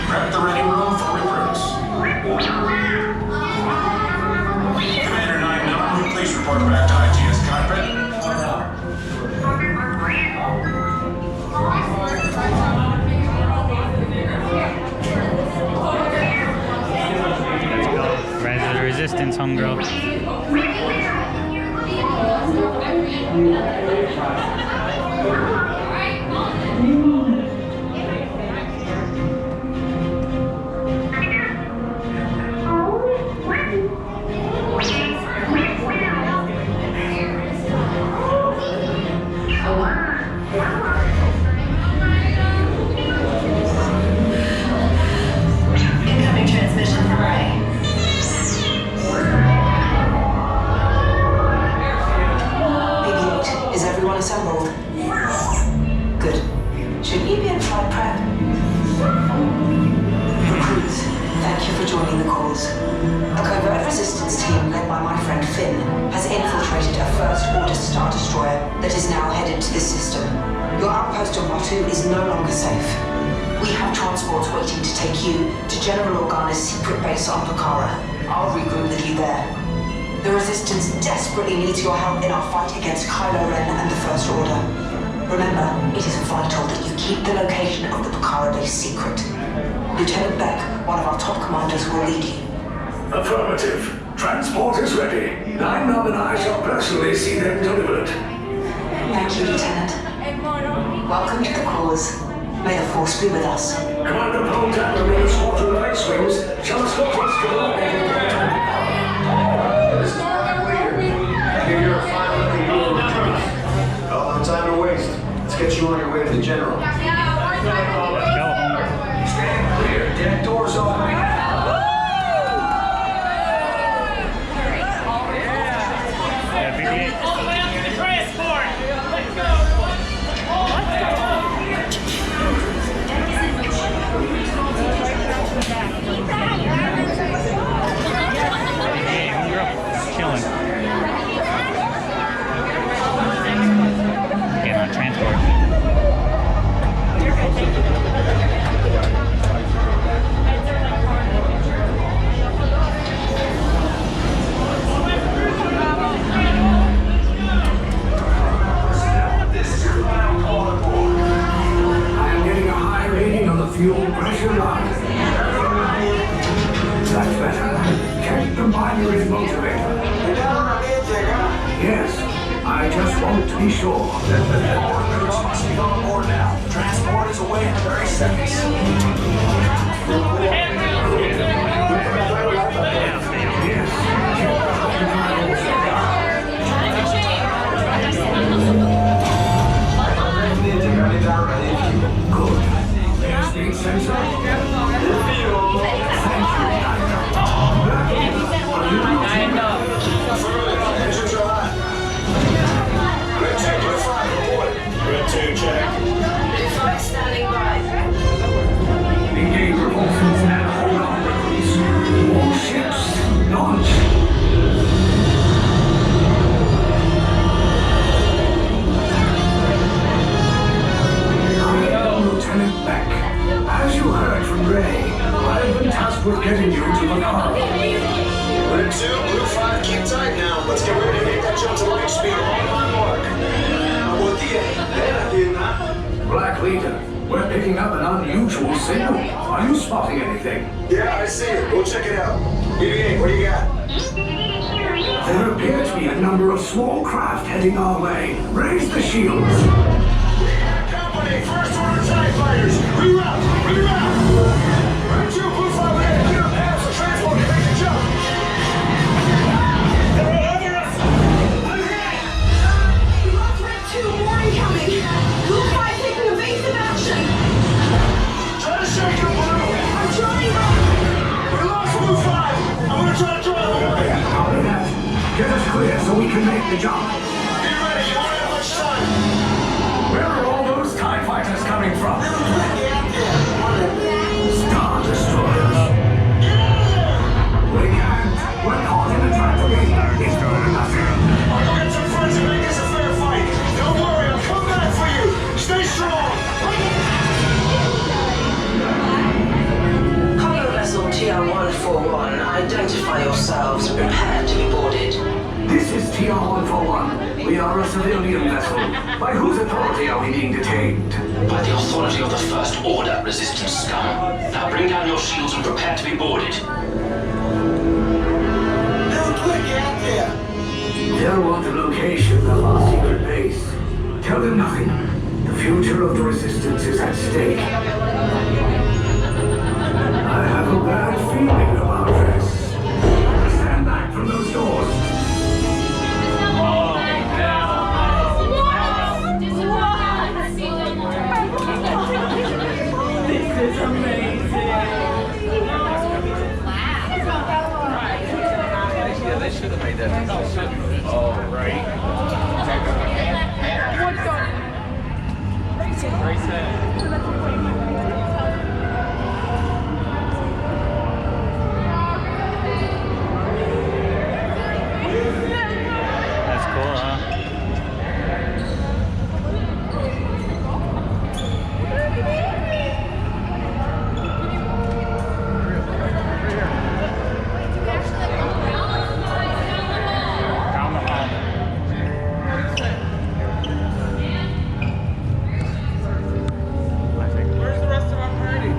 Prep the ready room for recruits. Commander 9-9, please report back to ITS cockpit. Rise of the Resistance, homegirl. Incoming transmission from Ray. BB-8, is everyone assembled? Good. Should you be in flight prep? Recruits, thank you for joining the cause. A covert resistance team led by my friend Finn has infiltrated a first-order Star Destroyer that is now headed to this system. Your outpost on Batu is no longer safe. We have transports waiting to take you to General Organa's secret base on Pucara. I'll regroup with you there. The Resistance desperately needs your help in our fight against Kylo Ren and the First Order. Remember, it is vital that you keep the location of the Pucara base secret. Lieutenant Beck, one of our top commanders, will lead you. Affirmative. Transport is ready. 9-9 and I shall personally see them delivered. Thank you, Lieutenant. Welcome to the cause. May the Force be with us. Commander Poltan and the squadron of X-Wings shall escort us to the line. This is our leader. Give your final review of recruits. No time to waste. Let's get you on your way to the General. Stand clear. Deck doors open. Fuel pressure line. That's better. Check the binary motivator. Yes, I just want to be sure. Recruits must be on board now. Transport is away in 30 seconds. Good. Speed sensor. Thank you. Engines are hot. Grid 2, Grid 5, report. Grid 2, check. Grid 5 standing by. Engage propulsions and hold on, recruits. Warships, launch. Lieutenant Beck. As you heard from Ray, I've been tasked with getting you to Pucara. Grid 2, Grid 5, keep tight now. Let's get ready to make that jump to light speed on my mark. Black Leader, we're picking up an unusual signal. Are you spotting anything? Yeah, I see it. We'll check it out. BB-8, what do you got? There appear to be a number of small craft heading our way. Raise the shields. Company, First Order TIE Fighters. Reroute! Reroute! Grid 2, Blue 5 ahead. Get up paths so transport can make the jump. They're all over us! Lost Red 2, more incoming. Blue 5 taking evasive action. Try to shake your blue. I'm trying. We lost Blue 5. I'm gonna try to draw them away. Copy that. Get us clear so we can make the jump. Be ready. You won't have much time. Where are all those TIE fighters coming from? They're yourselves and prepare to be boarded. This is TR-141. We are a civilian vessel. By whose authority are we being detained? By the authority of the First Order, Resistance scum. Now bring down your shields and prepare to be boarded. They'll want the location of our secret base. Tell them nothing. The future of the Resistance is at stake. I have a bad feeling about this. Stand back from those doors. This is amazing. Yeah, they should have made that decision. Oh, right. Race head. That's cool, huh? Where's the rest of our party?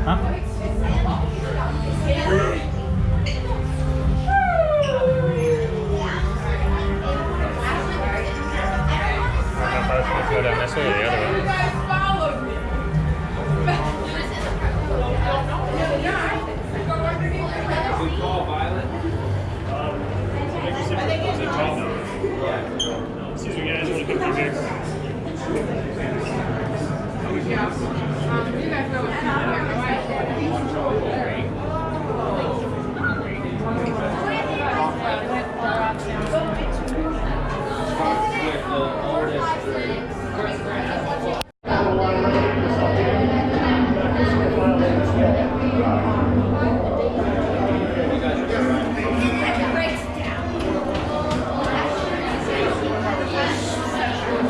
Huh? I don't know if I was supposed to go down this way or the other way. We call Violet. Excuse me, guys, want to cook your mix?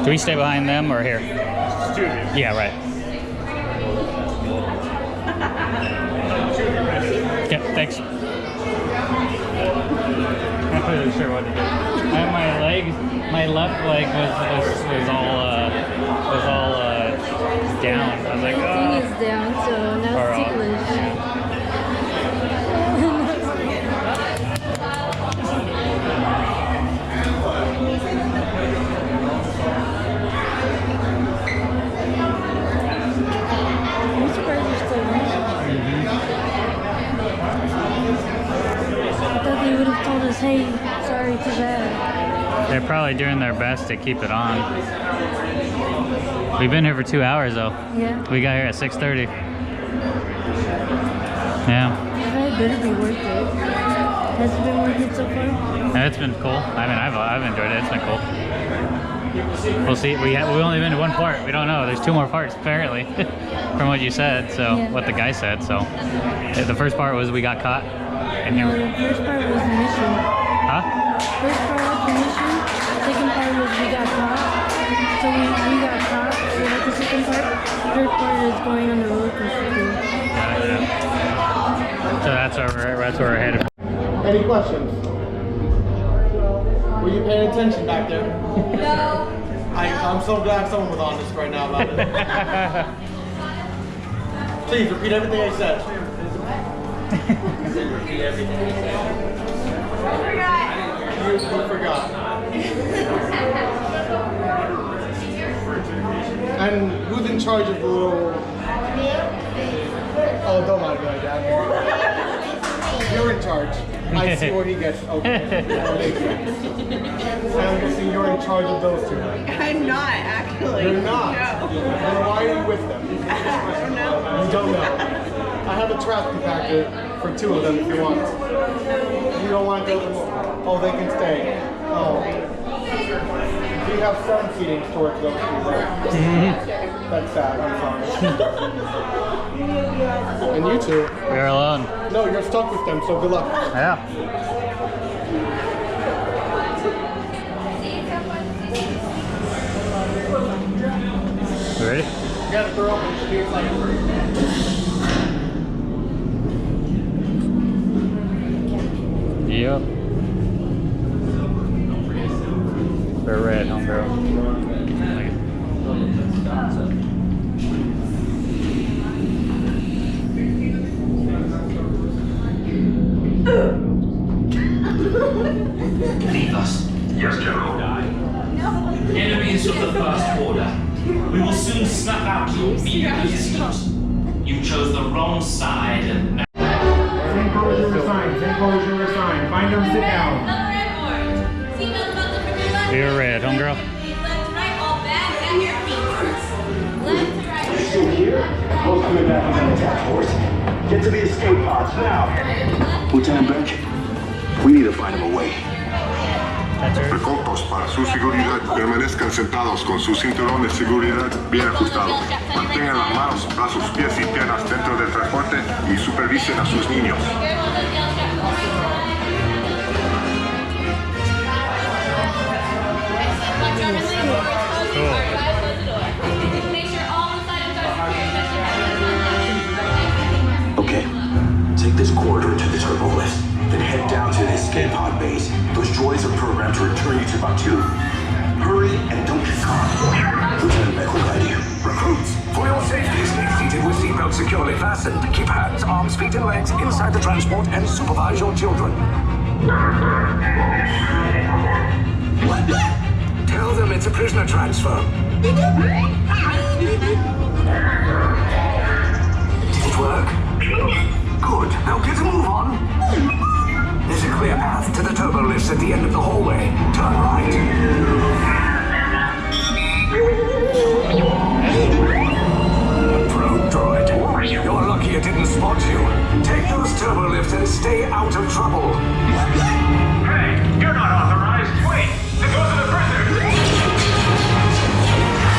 Do we stay behind them or here? It's two of you. Yeah, right. Okay, thanks. I'm not really sure what to do. My left leg was all down. I was like, Everything oh. is down, so now Or, it's ticklish. I'm surprised you're still running. I thought they would have told us, hey, sorry, too bad. They're probably doing their best to keep it on. We've been here for 2 hours though. Yeah. We got here at 6:30. Yeah. That better be worth it. Has it been worth it so far? Yeah, it's been cool. I mean, I've enjoyed it. It's been cool. We'll see. We've only been to one part. We don't know. There's 2 more parts apparently, from what you said. So Yeah. what the guy said. So the first part was we got caught, and No, here. the first part was the mission. Huh? First part was the mission. Second part was we got caught. So we got caught. So that's the second part. Third part is going on the roller coaster too. So that's where we're headed. Any questions? Were you paying attention back there? No. I'm so glad someone was honest right now about it. Please repeat everything I said. Repeat everything I said. You forgot. And who's in charge of the little... Oh, don't mind me like that. You're in charge. I see what he gets. Okay. I'm guessing you're in charge of those two. I'm not, actually. You're not? No. Then why are you with them? I don't know. You don't know. I have a trash compactor for 2 of them if you want. You don't want them? Oh, they can stay. Oh. We have 7 feeding towards those people. That's sad, I'm sorry. And you two. We're alone. No, you're stuck with them, so good luck. Yeah. got the door open, it should be excited. Yep. They're red, homegirl. Leave us. Yes, General. Enemies of the First Order. We will soon snuff out your mere resistance. You chose the wrong side and now. Same pose you were assigned. Same pose you were assigned. Find them, sit down. You're red, homegirl. Still here? Both coming back on that attack force. Get to the escape pods now. Lieutenant Beck, we need to find him a way. Recautos para su seguridad. Permanezcan sentados con su cinturón de seguridad bien ajustado. Mantengan las manos, brazos, pies y piernas dentro del transporte y supervisen a sus niños. Okay, take this corridor to the turbo lift, then head down to the escape pod base. Those droids are programmed to return you to Batuu. Hurry and don't get caught. Lieutenant Beck will guide you. Recruits, for your safety, stay seated with seatbelts securely fastened. Keep hands, arms, feet, and legs inside the transport and supervise your children. Tell them it's a prisoner transfer. Did it work? Good. Now get a move on. There's a clear path to the turbo lifts at the end of the hallway. Turn right. Probe droid. You're lucky it didn't spot you. Take those turbo lifts and stay out of trouble. Hey, you're not authorized. Wait, there goes to the prisoners.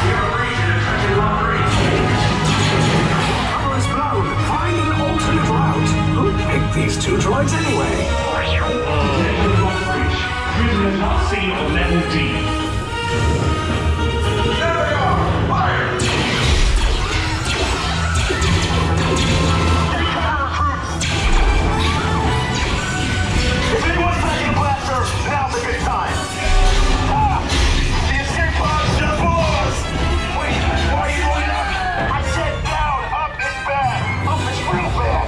We have a breach in attempted robbery. Cover is blown. Find an alternate route. Who picked these two droids anyway? Prisoners not seen on level D. There they are! Fire! If anyone's packing a blaster, now's a good time. Ah! The escape pod's just below us! Wait, why are you going up? I said down, up is bad. Up is real bad.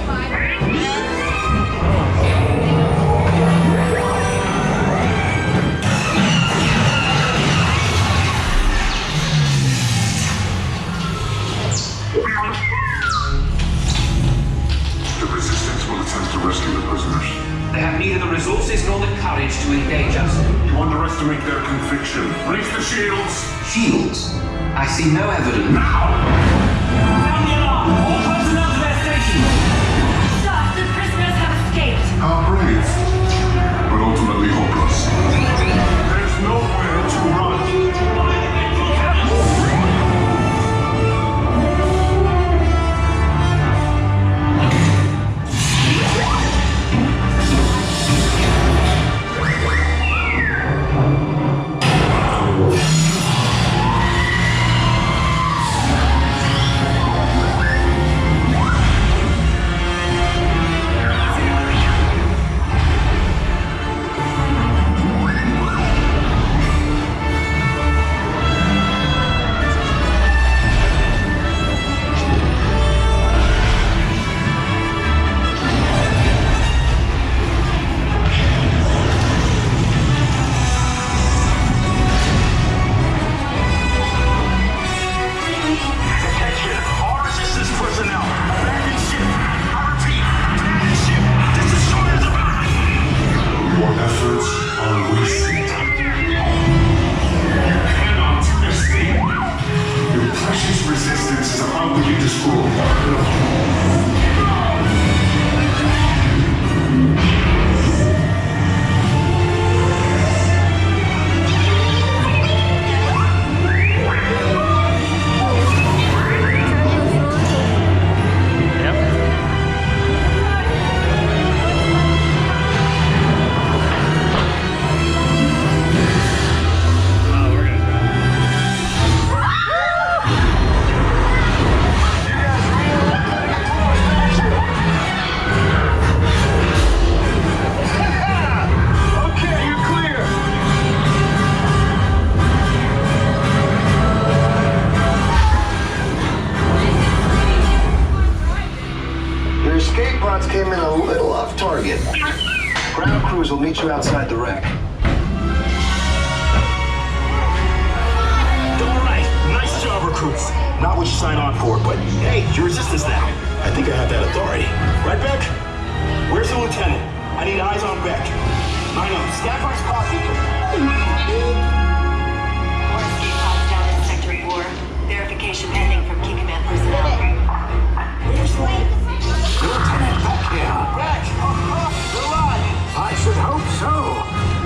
The resistance will attempt to rescue the prisoners. They have neither the resources nor the courage to engage us. You underestimate their conviction. Release the shields! Shields? I see no evidence. Now! Sound the alarm! All personnel to their stations! Sir, the prisoners have escaped. How brave, but ultimately hopeless. There's nowhere to run. came in a little off target. Ground crews will meet you outside the wreck. All right, nice job, recruits. Not what you signed on for, but hey, you're resistance now. I think I have that authority. Right, Beck? Where's the lieutenant? I need eyes on Beck. I know, stand by spot beacon. More escape pods down in Sector 4. Verification pending from Key Command personnel. Where's the Lieutenant Beck here. Beck? You're alive. I should hope so.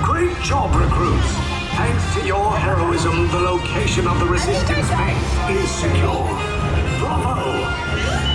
Great job, recruits. Thanks to your heroism, the location of the resistance base is secure. Bravo!